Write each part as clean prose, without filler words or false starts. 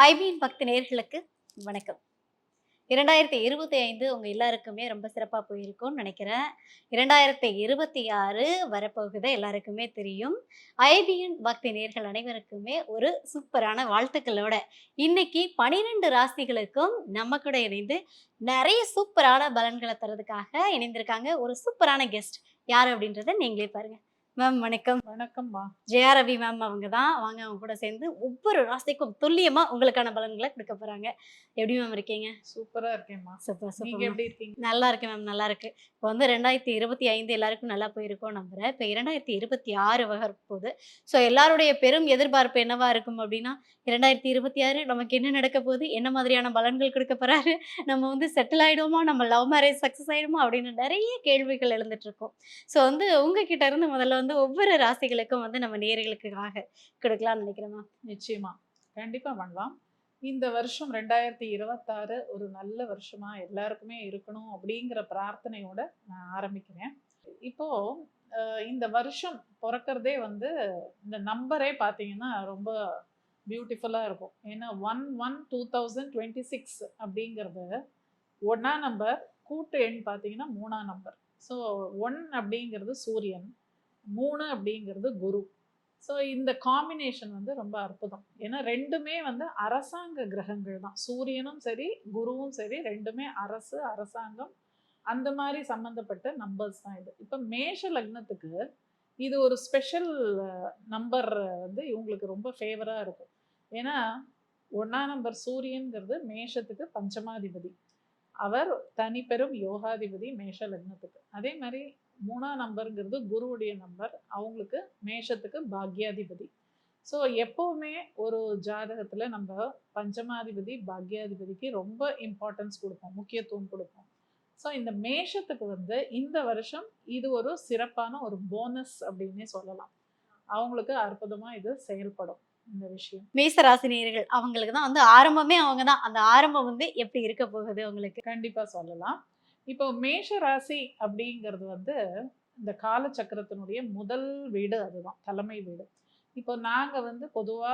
IBN பக்தி நேயர்களுக்கு வணக்கம். 2025 உங்க எல்லாருக்குமே ரொம்ப சிறப்பா போயிருக்கும்னு நினைக்கிறேன். 2026 வரப்போகுது எல்லாருக்குமே தெரியும். ஐபிஎன் பக்தி நேயர்கள் அனைவருக்குமே ஒரு சூப்பரான வாழ்த்துக்களோட, இன்னைக்கு 12 ராசிகளுக்கும் நம்ம கூட இணைந்து நெறைய சூப்பரான பலன்கள தர்றதுக்காக இணைந்திருக்காங்க. ஒரு சூப்பரான கெஸ்ட். யாரு அப்படின்றத நீங்களே பாருங்க. மேம் வணக்கம். வணக்கம்மா. ஜெயா ரவி மேம் அவங்க தான். வாங்க அவங்க கூட சேர்ந்து ஒவ்வொரு ராசிக்கும் துல்லியமா உங்களுக்கான பலன்கள குடுக்க போறாங்க. எப்படி மேம் இருக்கீங்க? சூப்பரா இருக்கேன்மா. சூப்பர், சூப்பர் நீங்க மேம். எப்படி இருக்கீங்க? நல்லா இருக்கேன் மேம். நல்லா இருக்கு. இப்போ வந்து 2025 எல்லாருக்கும் நல்லா போயிருக்கும்னு நம்புறேன். இப்போ 2026 வரப்போகுது. ஸோ எல்லாருடைய பெரும் எதிர்பார்ப்பு என்னவா இருக்கும் அப்படின்னா, 2026 நமக்கு என்ன நடக்க போகுது? என்ன மாதிரியான பலன்கள் குடுக்க போறாரு? நம்ம வந்து செட்டில் ஆயிடுவோமா? நம்ம லவ் மேரேஜ் சக்சஸ் ஆயிடுமா? அப்படின்னு நெறைய கேள்விகள் எழுந்துட்டு இருக்கும். ஸோ வந்து உங்ககிட்ட இருந்து முதல்ல வந்து ஒவ்வொரு ராசிகளுக்கும் வந்து நம்ம நேயர்களுக்காக குடுக்கலாம்னு நினைக்கிறேன் மேம். நிச்சயமா. கண்டிப்பா பண்ணலாம். இந்த வருஷம் 2026 ஒரு நல்ல வருஷமா எல்லாருக்குமே இருக்கணும் அப்படிங்கிற பிரார்த்தனையோட நான் ஆரம்பிக்கிறேன். இப்போ இந்த வருஷம் பொறக்கிறதே வந்து இந்த நம்பரே பார்த்தீங்கன்னா ரொம்ப பியூட்டிஃபுல்லா இருக்கும். ஏன்னா 1/1/2026 அப்படிங்கிறது 1ஆம் நம்பர், கூட்டு எண் பார்த்தீங்கன்னா 3ஆம் நம்பர். ஸோ 1 அப்படிங்கிறது சூரியன், 3 அப்படிங்கிறது குரு. ஸோ இந்த காம்பினேஷன் வந்து ரொம்ப அற்புதம். ஏன்னா 2மே வந்து அரசாங்க கிரகங்கள் தான். சூரியனும் சரி, குருவும் சரி 2மே அரசு, அரசாங்கம் அந்த மாதிரி சம்மந்தப்பட்ட நம்பர்ஸ் தான் இது. இப்போ மேஷ லக்னத்துக்கு இது ஒரு ஸ்பெஷல் நம்பர் வந்து இவங்களுக்கு ரொம்ப ஃபேவரா இருக்கும். ஏன்னா 1ஆம் நம்பர் சூரியன்கிறது மேஷத்துக்கு பஞ்சமாதிபதி. அவர் தனிப்பெரும் யோகாதிபதி மேஷ லக்னத்துக்கு. அதே மாதிரி 3ஆம் நம்பருங்கிறது குருவுடைய நம்பர். அவங்களுக்கு மேஷத்துக்கு பாக்யாதிபதி. ஸோ எப்போவுமே ஒரு ஜாதகத்தில் நம்ம பஞ்சமாதிபதி பாக்யாதிபதிக்கு ரொம்ப இம்பார்ட்டன்ஸ் கொடுப்போம், முக்கியத்துவம் கொடுப்போம். ஸோ இந்த மேஷத்துக்கு வந்து இந்த வருஷம் இது ஒரு சிறப்பான ஒரு போனஸ் அப்படின்னே சொல்லலாம். அவங்களுக்கு அற்புதமாக இது செயல்படும் இந்த விஷயம். மேச ராசி நேயர்கள் அவங்களுக்கு தான் வந்து ஆரம்பமே அவங்க தான். அந்த ஆரம்பம் வந்து எப்படி இருக்க போகுது உங்களுக்கு? கண்டிப்பா சொல்லலாம். இப்போ மேஷ ராசி அப்படிங்கிறது வந்து இந்த காலச்சக்கரத்தினுடைய முதல் வீடு அதுதான், தலைமை வீடு. இப்போ நாங்க வந்து பொதுவா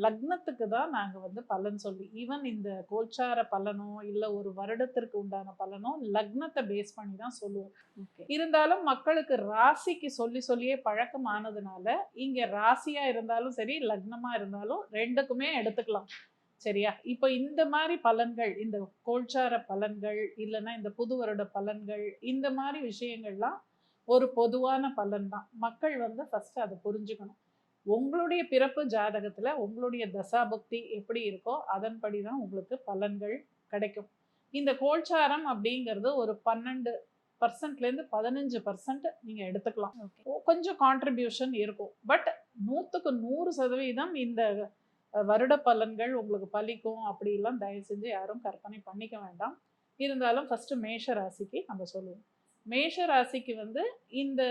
லக்னத்துக்கு தான் நாங்க வந்து பலன் சொல்லி, ஈவன் இந்த கோல்சார பலனோ இல்ல ஒரு வருடத்திற்கு உண்டான பலனோ லக்னத்தை பேஸ் பண்ணி தான் சொல்லுவோம். ஓகே. இருந்தாலும் மக்களுக்கு ராசிக்கு சொல்லி சொல்லியே பழக்கம் ஆனதுனால இங்க ராசியா இருந்தாலும் சரி, லக்னமா இருந்தாலும் 2க்குமே எடுத்துக்கலாம். சரியா? இப்போ இந்த மாதிரி பலன்கள், இந்த கோல்சார பலன்கள் இல்லைன்னா இந்த புது வருட பலன்கள், இந்த மாதிரி விஷயங்கள்லாம் ஒரு பொதுவான பலன் தான். மக்கள் வந்து ஃபர்ஸ்ட் அதை புரிஞ்சுக்கணும். உங்களுடைய பிறப்பு ஜாதகத்துல உங்களுடைய தசாபுக்தி எப்படி இருக்கோ அதன்படி தான் உங்களுக்கு பலன்கள் கிடைக்கும். இந்த கோல்சாரம் அப்படிங்கிறது ஒரு 12%லேருந்து 15% நீங்க எடுத்துக்கலாம். கொஞ்சம் கான்ட்ரிபியூஷன் இருக்கும். பட் 100க்கு 100% இந்த வருட பலன்கள் உங்களுக்கு பலிக்கும் அப்படிலாம் தயவு செஞ்சு யாரும் கற்பனை பண்ணிக்க வேண்டாம். இருந்தாலும் ஃபர்ஸ்ட் மேஷ ராசிக்கு நம்ம சொல்லுவோம். மேஷ ராசிக்கு வந்து இந்த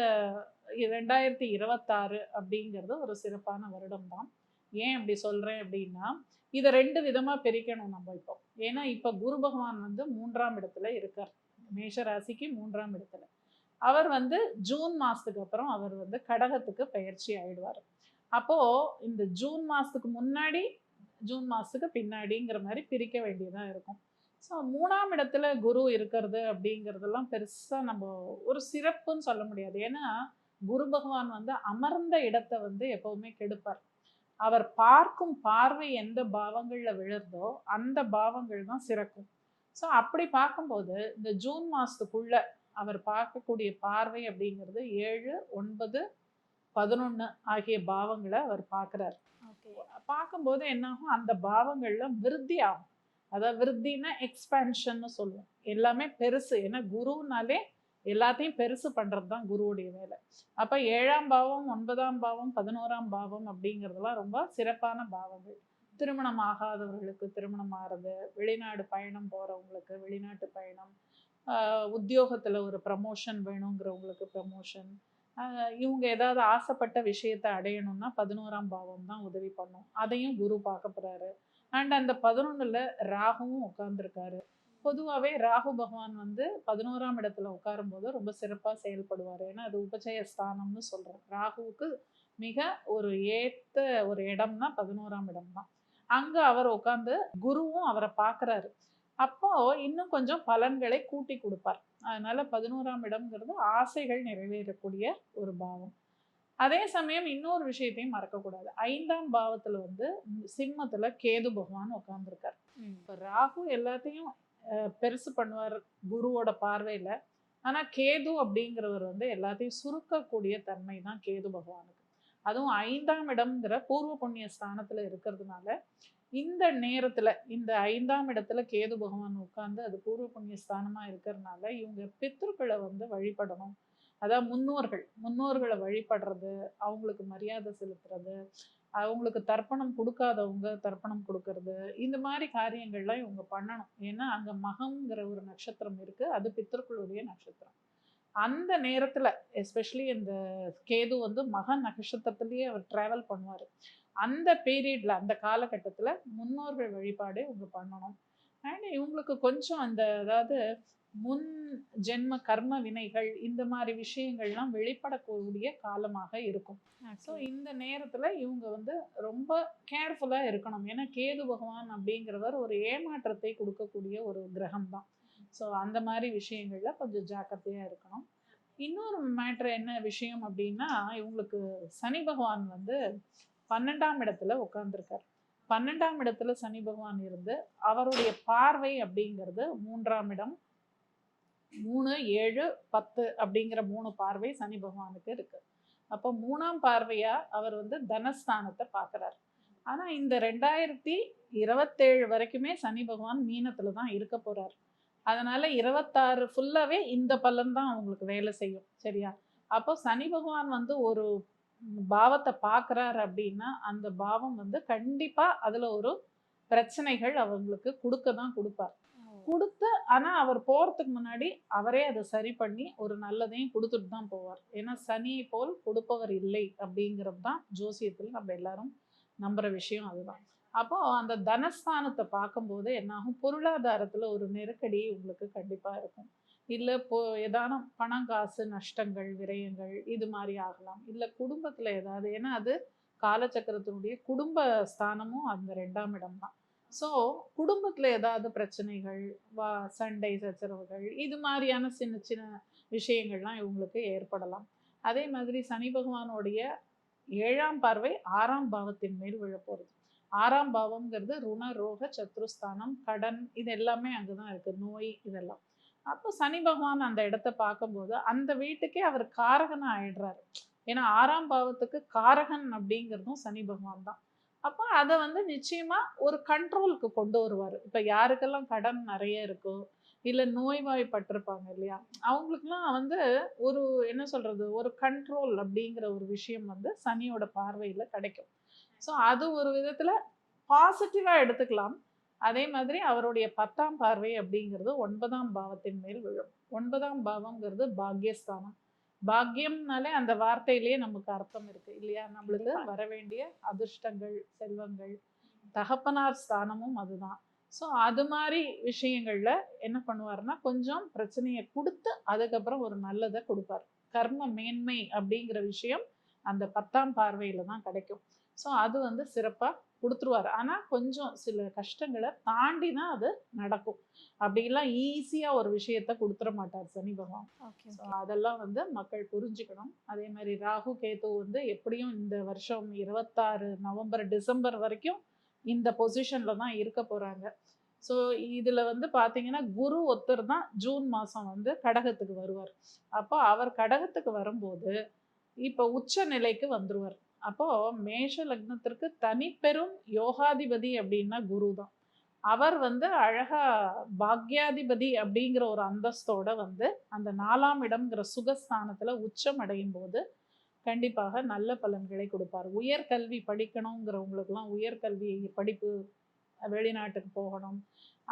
2026 அப்படிங்கிறது ஒரு சிறப்பான வருடம் தான். ஏன் அப்படி சொல்றேன் அப்படின்னா, இதை 2 விதமா பிரிக்கணும் நம்ம இப்போ. ஏன்னா இப்போ குரு பகவான் வந்து 3ஆம் இடத்துல இருக்கார். மேஷ ராசிக்கு 3ஆம் இடத்துல. அவர் வந்து ஜூன் மாசத்துக்கு அப்புறம் அவர் வந்து கடகத்துக்கு பெயர்ச்சி ஆயிடுவார். அப்போ இந்த ஜூன் மாசத்துக்கு முன்னாடி, ஜூன் மாசத்துக்கு பின்னாடிங்கிற மாதிரி பிரிக்க வேண்டியதா இருக்கும். ஸோ 3ஆம் இடத்துல குரு இருக்கிறது அப்படிங்கிறதெல்லாம் பெருசா நம்ம ஒரு சிறப்புன்னு சொல்ல முடியாது. ஏன்னா குரு பகவான் வந்து அமர்ந்த இடத்தை வந்து எப்பவுமே கெடுப்பார். அவர் பார்க்கும் பார்வை எந்த பாவங்கள்ல விழுறதோ அந்த பாவங்கள் தான் சிறக்கும். ஸோ அப்படி பார்க்கும்போது இந்த ஜூன் மாசத்துக்குள்ள அவர் பார்க்கக்கூடிய பார்வை அப்படிங்கிறது 7, 9, 11 ஆகிய பாவங்களை அவர் பார்க்குறார். பார்க்கும்போது என்னாகும், அந்த பாவங்கள்ல விருத்தி ஆகும். அதாவது விருத்தினா எக்ஸ்பேன்ஷன்னு சொல்லுவோம். எல்லாமே பெருசு. ஏன்னா குருனாலே எல்லாத்தையும் பெருசு பண்றது தான் குருவுடைய வேலை. அப்ப 7ஆம் பாவம், 9ஆம் பாவம், 11ஆம் பாவம் அப்படிங்கிறதுலாம் ரொம்ப சிறப்பான பாவங்கள். திருமணம் ஆகாதவர்களுக்கு திருமணம் ஆகிறது, வெளிநாடு பயணம் போறவங்களுக்கு வெளிநாட்டு பயணம், உத்தியோகத்துல ஒரு ப்ரமோஷன் வேணுங்கிறவங்களுக்கு ப்ரமோஷன், இவங்க ஏதாவது ஆசைப்பட்ட விஷயத்தை அடையணும்னா 11ஆம் பாவம் தான் உதவி பண்ணும். அதையும் குரு பார்க்க போறாரு. அண்ட் அந்த 11ல் ராகுவும் உட்கார்ந்துருக்காரு. பொதுவாகவே ராகு பகவான் வந்து 11ஆம் இடத்துல உட்காரும் போது ரொம்ப சிறப்பாக செயல்படுவார். ஏன்னா அது உபஜய ஸ்தானம்னு சொல்கிறோம். ராகுவுக்கு மிக ஒரு ஏற்ற ஒரு இடம்னா 11ஆம் இடம் தான். அங்க அவர் உட்கார்ந்து குருவும் அவரை பார்க்கறாரு. அப்போ இன்னும் கொஞ்சம் பலன்களை கூட்டி கொடுப்பார். அதனால 11ஆம் இடம்ங்கிறது ஆசைகள் நிறைவேறக்கூடிய ஒரு பாவம். அதே சமயம் இன்னொரு விஷயத்தையும் மறக்கக்கூடாது. 5ஆம் பாவத்துல வந்து சிம்மத்துல கேது பகவான் உட்கார்ந்துருக்கார். இப்ப ராகு எல்லாத்தையும் பெருசு பண்ணுவார் குருவோட பார்வையில. ஆனா கேது அப்படிங்கிறவர் வந்து எல்லாத்தையும் சுருக்கக்கூடிய தன்மை தான் கேது பகவானுக்கு. அதுவும் 5ஆம் இடம்ங்கிற பூர்வ புண்ணிய ஸ்தானத்துல இருக்கிறதுனால இந்த நேரத்துல இந்த 5ஆம் இடத்துல கேது பகவான் உட்கார்ந்து அது பூர்வ புண்ணிய ஸ்தானமா இருக்கிறதுனால இவங்க பித்ருக்களை வந்து வழிபடணும். அதான் முன்னோர்களை வழிபடுறது, அவங்களுக்கு மரியாதை செலுத்துறது, அவங்களுக்கு தர்ப்பணம் கொடுக்காதவங்க தர்ப்பணம் கொடுக்கறது, இந்த மாதிரி காரியங்கள்லாம் இவங்க பண்ணணும். ஏன்னா அங்க மகம்ங்கிற ஒரு நட்சத்திரம் இருக்கு, அது பித்தர்களுடைய நட்சத்திரம். அந்த நேரத்துல எஸ்பெஷலி இந்த கேது வந்து மக நட்சத்திரத்திலேயே அவர் டிராவல் பண்ணுவார். அந்த பீரியட்ல அந்த காலகட்டத்துல முன்னோர்கள் வழிபாடு இவங்க பண்ணணும். அண்ட் இவங்களுக்கு கொஞ்சம் அந்த அதாவது முன் ஜென்ம கர்ம வினைகள் இந்த மாதிரி விஷயங்கள்லாம் வெளிப்படக்கூடிய காலமாக இருக்கும். ஸோ இந்த நேரத்துல இவங்க வந்து ரொம்ப கேர்ஃபுல்லா இருக்கணும். ஏன்னா கேது பகவான் அப்படிங்கிறவர் ஒரு ஏமாற்றத்தை கொடுக்கக்கூடிய ஒரு கிரகம் தான். ஸோ அந்த மாதிரி விஷயங்கள்ல கொஞ்சம் ஜாக்கிரதையா இருக்கணும். இன்னொரு மேட்ரு என்ன விஷயம் அப்படின்னா, இவங்களுக்கு சனி பகவான் வந்து 12ஆம் இடத்துல உட்கார்ந்துருக்கார். 12ஆம் இடத்துல சனி பகவான் இருந்து அவருடைய பார்வை அப்படிங்கிறது 3ஆம் இடம், 3, 7, 10 அப்படிங்கிற 3 பார்வை சனி பகவானுக்கு இருக்கு. அப்போ 3ஆம் பார்வையா அவர் வந்து தனஸ்தானத்தை பார்க்குறார். ஆனா இந்த 2027 வரைக்குமே சனி பகவான் மீனத்துல தான் இருக்க போறார். அதனால 26 ஃபுல்லாவே இந்த பலன் தான் அவங்களுக்கு வேலை செய்யும். சரியா? அப்போ சனி பகவான் வந்து ஒரு பாவத்தை பார்க்குறார் அப்படின்னா அந்த பாவம் வந்து கண்டிப்பா அதுல ஒரு பிரச்சனைகள் அவங்களுக்கு கொடுக்க தான் கொடுப்பார். கொடுத்து ஆனா அவர் போறதுக்கு முன்னாடி அவரே அதை சரி பண்ணி ஒரு நல்லதையும் கொடுத்துட்டு தான் போவார். ஏன்னா சனியை போல் கொடுப்பவர் இல்லை அப்படிங்கிறது தான் ஜோசியத்தில் நம்ம எல்லாரும் நம்புற விஷயம் அதுதான். அப்போ அந்த தனஸ்தானத்தை பார்க்கும்போது என்னாகும், பொருளாதாரத்துல ஒரு நெருக்கடி உங்களுக்கு கண்டிப்பா இருக்கும். இல்ல ஏதானும் பணம் காசு நஷ்டங்கள் விரயங்கள் இது மாதிரி ஆகலாம். இல்ல குடும்பத்துல ஏதாவது, ஏன்னா அது காலச்சக்கரத்தினுடைய குடும்ப ஸ்தானமும் அந்த 2ஆம் இடம் தான். ஸோ குடும்பத்துல ஏதாவது பிரச்சனைகள் சண்டை சச்சரவுகள் இது மாதிரியான சின்ன சின்ன விஷயங்கள்லாம் இவங்களுக்கு ஏற்படலாம். அதே மாதிரி சனி பகவானுடைய 7ஆம் பார்வை 6ஆம் பாவத்தின் மேல் விழப்போறது. 6ஆம் பாவம்ங்கிறது ருண ரோக சத்ருஸ்தானம், கடன், இது எல்லாமே அங்கதான் இருக்கு, நோய் இதெல்லாம். அப்போ சனி பகவான் அந்த இடத்த பார்க்கும்போது அந்த வீட்டுக்கே அவர் காரகன் ஆயிடுறாரு. ஏன்னா 6ஆம் பாவத்துக்கு காரகன் அப்படிங்கிறதும் சனி பகவான் தான். அப்போ அதை வந்து நிச்சயமா ஒரு கண்ட்ரோலுக்கு கொண்டு வருவார். இப்போ யாருக்கெல்லாம் கடன் நிறைய இருக்கோ இல்லை நோய்வாய்ப்பட்டிருப்பாங்க இல்லையா, அவங்களுக்குலாம் வந்து ஒரு என்ன சொல்றது, ஒரு கண்ட்ரோல் அப்படிங்கிற ஒரு விஷயம் வந்து சனியோட பார்வையில் கிடைக்கும். ஸோ அது ஒரு விதத்தில் பாசிட்டிவாக எடுத்துக்கலாம். அதே மாதிரி அவருடைய 10ஆம் பார்வை அப்படிங்கிறது 9ஆம் பாவத்தின் மேல் விழும். 9ஆம் பாவம்ங்கிறது பாக்யஸ்தானம். பாக்யம்னாலே அந்த வார்த்தையிலேயே நமக்கு அர்த்தம் இருக்கு இல்லையா, நம்மளுக்கு வர வேண்டிய அதிர்ஷ்டங்கள் செல்வங்கள், தகப்பனார் ஸ்தானமும் அதுதான். ஸோ அது மாதிரி விஷயங்கள்ல என்ன பண்ணுவாருன்னா கொஞ்சம் பிரச்சனையை கொடுத்து அதுக்கப்புறம் ஒரு நல்லதை கொடுப்பார். கர்ம மேன்மை அப்படிங்கிற விஷயம் அந்த 10ஆம் பார்வையில தான் கிடைக்கும். ஸோ அது வந்து சிறப்பா கொடுத்துருவாரு. ஆனா கொஞ்சம் சில கஷ்டங்களை தாண்டி தான் அது நடக்கும். அப்படிலாம் ஈஸியா ஒரு விஷயத்த கொடுத்துட மாட்டார் சனி பகவான். ஸோ அதெல்லாம் வந்து மக்கள் புரிஞ்சுக்கணும். அதே மாதிரி ராகு கேது வந்து எப்படியும் இந்த வருஷம் 26 நவம்பர் டிசம்பர் வரைக்கும் இந்த பொசிஷன்ல தான் இருக்க போறாங்க. ஸோ இதுல வந்து பாத்தீங்கன்னா குரு ஒருத்தர் தான் ஜூன் மாசம் வந்து கடகத்துக்கு வருவார். அப்போ அவர் கடகத்துக்கு வரும்போது இப்போ உச்ச நிலைக்கு வந்துருவார். அப்போ மேஷ லக்னத்திற்கு தனிப்பெரும் யோகாதிபதி அப்படின்னா குரு தான். அவர் வந்து அழகா பாக்யாதிபதி அப்படிங்கிற ஒரு அந்தஸ்தோட வந்து அந்த 4ஆம் இடம்ங்கிற சுகஸ்தானத்துல உச்சம் அடையும் போது கண்டிப்பாக நல்ல பலன்களை கொடுப்பார். உயர்கல்வி படிக்கணுங்கிறவங்களுக்குலாம் உயர்கல்வி படிப்பு, வெளிநாட்டுக்கு போகணும்,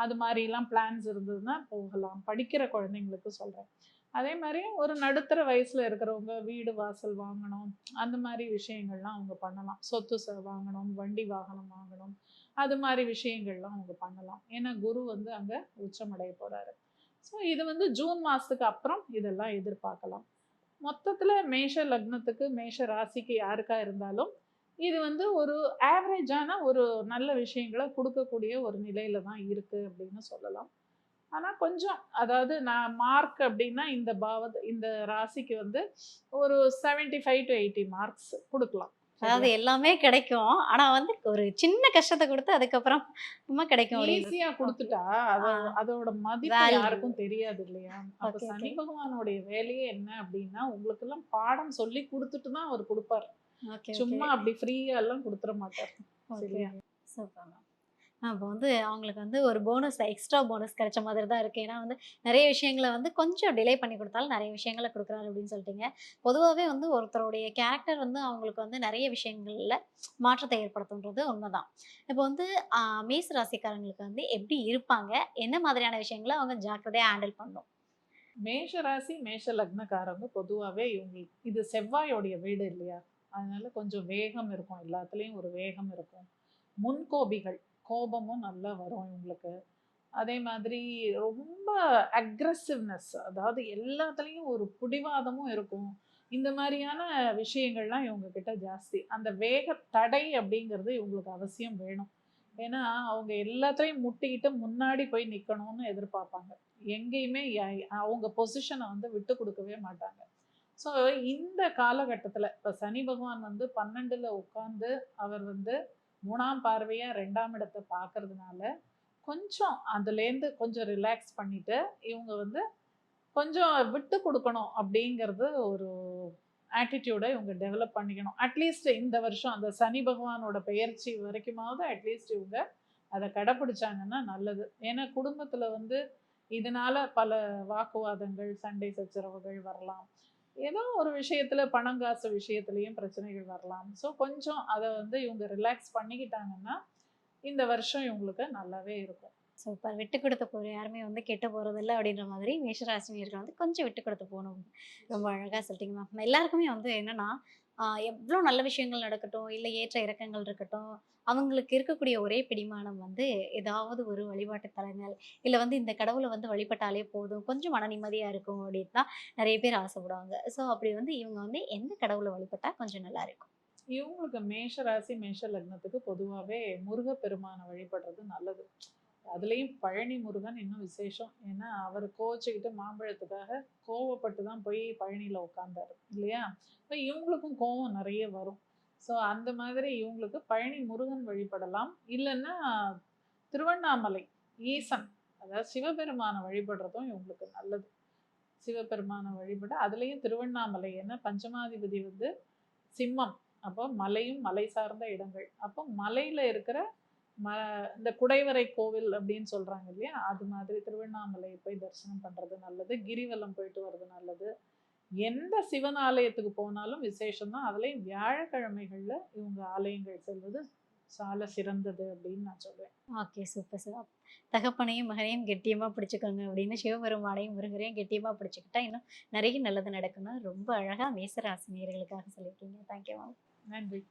அது மாதிரிலாம் பிளான்ஸ் இருந்ததுன்னா போகலாம். படிக்கிற குழந்தைங்களுக்கு சொல்கிறேன். அதே மாதிரி ஒரு நடுத்தர வயசில் இருக்கிறவங்க வீடு வாசல் வாங்கணும், அந்த மாதிரி விஷயங்கள்லாம் அவங்க பண்ணலாம். சொத்து வாங்கணும், வண்டி வாகனம் வாங்கணும், அது மாதிரி விஷயங்கள்லாம் அவங்க பண்ணலாம். ஏன்னா குரு வந்து அங்கே உச்சமடைய போகிறாரு. ஸோ இது வந்து ஜூன் மாதத்துக்கு அப்புறம் இதெல்லாம் எதிர்பார்க்கலாம். மொத்தத்தில் மேஷ லக்னத்துக்கு மேஷ ராசிக்கு யாருக்கா இருந்தாலும் இது வந்து ஒரு ஆவரேஜான ஒரு நல்ல விஷயங்கள குடுக்கக்கூடிய ஒரு நிலையில தான் இருக்கு அப்படின்னு சொல்லலாம். ஆனா கொஞ்சம் அதாவது நான் மார்க் அப்படின்னா இந்த ராசிக்கு வந்து ஒரு 75 to 80 மார்க்ஸ் குடுக்கலாம். அதாவது சரியா? எல்லாமே கிடைக்கும். ஆனா வந்து ஒரு சின்ன கஷ்டத்த குடுத்து அதுக்கப்புறம் சும்மா கிடைக்கும் அப்படின்றது. ஈஸியா ஓகே. குடுத்துட்டா, ஆ அதோட மதிப்பு வேல்யூ. யாருக்கும் தெரியாது இல்லையா? அப்ப ஓகே, ஓகே. சனி பகவானுடைய வேலையே என்ன அப்படின்னா, உங்களுக்கெல்லாம் பாடம் சொல்லி குடுத்துட்டு தான் அவர் குடுப்பார். Okay, okay. சும்மா அப்படி ஃப்ரீயாலாம் குடுத்துற மாட்டார். ஓகே. சரியா? Super ma'am. அப்போ வந்து அவங்களுக்கு வந்து ஒரு போனஸ் எக்ஸ்ட்ரா போனஸ் கிடைச்ச மாதிரி தான் இருக்கு. ஏன்னா வந்து நெறைய விஷயங்கள வந்து கொஞ்சம் டிலே பண்ணி குடுத்தாலும் நெறைய விஷயங்கள குடுக்குறாரு அப்படின்னு சொல்லிட்டீங்க. பொதுவாவே வந்து ஒருத்தருடைய கேரக்டர் வந்து அவங்களுக்கு வந்து நெறைய விஷயங்கள்ல மாற்றத்தை ஏற்படுத்தும்ன்றது உண்மதான். இப்போ வந்து அ மேச ராசிக்காரங்களுக்கு வந்து எப்படி இருப்பாங்க? என்ன மாதிரியான விஷயங்கள அவங்க ஜாக்கிரதையா ஹேண்டில் பண்ணணும்? மேஷ ராசி, மேஷ லக்னக்காரங்க பொதுவாவே இவங்களுக்கு இது செவ்வாயோடைய வீடு இல்லையா? அதனால கொஞ்சம் வேகம் இருக்கும். எல்லாத்துலயும் ஒரு வேகம் இருக்கும். முன்கோபிகள். கோபமும் நல்லா வரும் இவங்களுக்கு. அதே மாதிரி ரொம்ப அக்ரஸிவ்னஸ் அதாவது எல்லாத்துலயும் ஒரு பிடிவாதமும் இருக்கும். இந்த மாதிரியான விஷயங்கள்லாம் இவங்க கிட்ட ஜாஸ்தி. அந்த வேக தடை அப்படிங்கிறது இவங்களுக்கு அவசியம் வேணும். ஏன்னா, அவங்க எல்லாத்துலயும் முட்டிக்கிட்டு முன்னாடி போய் நிக்கணும்னு எதிர்பார்ப்பாங்க. எங்கேயுமே அவங்க பொசிஷன வந்து விட்டு குடுக்கவே மாட்டாங்க. ஸோ இந்த காலகட்டத்தில இப்ப சனி பகவான் வந்து 12ல உட்கார்ந்து அவர் வந்து 3ஆம் பார்வையா 2ஆம் இடத்த பார்க்கறதுனால கொஞ்சம் அதுலேருந்து கொஞ்சம் ரிலாக்ஸ் பண்ணிட்டு, இவங்க வந்து கொஞ்சம் விட்டு குடுக்கணும் அப்படிங்கிறது ஒரு ஆட்டிட்யூட இவங்க டெவலப் பண்ணிக்கணும். அட்லீஸ்ட் இந்த வருஷம் அந்த சனி பகவானோட பெயர்ச்சி வரைக்குமாவது அட்லீஸ்ட் இவங்க அத கடைப்பிடிச்சாங்கன்னா நல்லது. ஏன்னா குடும்பத்துல வந்து இதனால பல வாக்குவாதங்கள், சண்டை சச்சரவுகள் வரலாம். ஏதோ ஒரு விஷயத்துல பணம், காசு விஷயத்திலயும் பிரச்சனைகள் வரலாம். ஸோ கொஞ்சம் அத வந்து இவங்க ரிலாக்ஸ் பண்ணிக்கிட்டாங்கன்னா, இந்த வருஷம் இவங்களுக்கு நல்லாவே இருக்கும். சூப்பர். விட்டு குடுத்து போறோம். யாருமே வந்து கெட்டு போறதில்ல அப்படின்ற மாதிரி மேஷராசினியர்கள் வந்து கொஞ்சம் விட்டு குடுத்து போணும். ரொம்ப அழகா சொல்லிட்டீங்க மேம். எல்லாருக்குமே வந்து என்னன்னா, எவ்ளோ நல்ல விஷயங்கள் நடக்கட்டும், இல்ல ஏற்ற இறக்கங்கள் இருக்கட்டும், அவங்களுக்கு இருக்கக்கூடிய ஒரே பிடிமானம் வந்து ஏதாவது ஒரு வழிபாட்டு தலங்கள், இல்ல வந்து இந்த கடவுள வந்து வழிபட்டாலே போதும், கொஞ்சம் மன நிம்மதியா இருக்கும் அப்படின்னு தான் நெறைய பேர் ஆசைப்படுவாங்க. ஸோ அப்படி வந்து இவங்க வந்து எந்த கடவுள வழிபட்டா கொஞ்சம் நல்லா இருக்கும்? இவங்களுக்கு மேஷ ராசி, மேஷ லக்னத்துக்கு பொதுவாவே முருகப்பெருமான வழிபடுறது நல்லது. அதுலயும் பழனி முருகன் இன்னும் விசேஷம். ஏன்னா, அவரு கோவிச்சுக்கிட்டு மாம்பழத்துக்காக கோவப்பட்டு தான் போய் பழனியில உட்கார்ந்தாரு. இல்லையா? இப்ப இவங்களுக்கும் கோவம் நெறைய வரும். ஸோ, அந்த மாதிரி இவங்களுக்கு பழனி முருகன் வழிபடலாம். இல்லன்னா, திருவண்ணாமலை ஈசன், அதாவது சிவபெருமான வழிபடுறதும் இவங்களுக்கு நல்லது. சிவபெருமான வழிபட அதுலயும் திருவண்ணாமலை ஏன்னா பஞ்சமாதிபதி வந்து சிம்மம். அப்போ மலையும், மலை சார்ந்த இடங்கள். அப்போ மலையில இருக்கிற ம இந்த குடைவரை கோவில் அப்படின்னு சொல்றாங்க இல்லையா? அது மாதிரி திருவண்ணாமலை போய் தரிசனம் பண்றது நல்லது. கிரிவலம் போயிட்டு வர்றது நல்லது. எந்த சிவன் ஆலயத்துக்கு போனாலும் விசேஷம் தான். அதுலயும் வியாழக்கிழமைகள்ல இவங்க ஆலயங்கள் செல்வது சால சிறந்தது அப்படின்னு நான் சொல்வேன். ஓகே. Super sir. தகப்பனையும், மகனையும் கெட்டியமா பிடிச்சுக்கோங்க அப்படின்னு சிவபெருமானையும், முருகரையும் கெட்டியமா பிடிச்சுக்கிட்டா இன்னும் நெறைய நல்லது நடக்கும்னு ரொம்ப அழகா மேச ராசி நேயர்களுக்காக சொல்லியிருக்கீங்க. Thank you ma'am. நன்றி.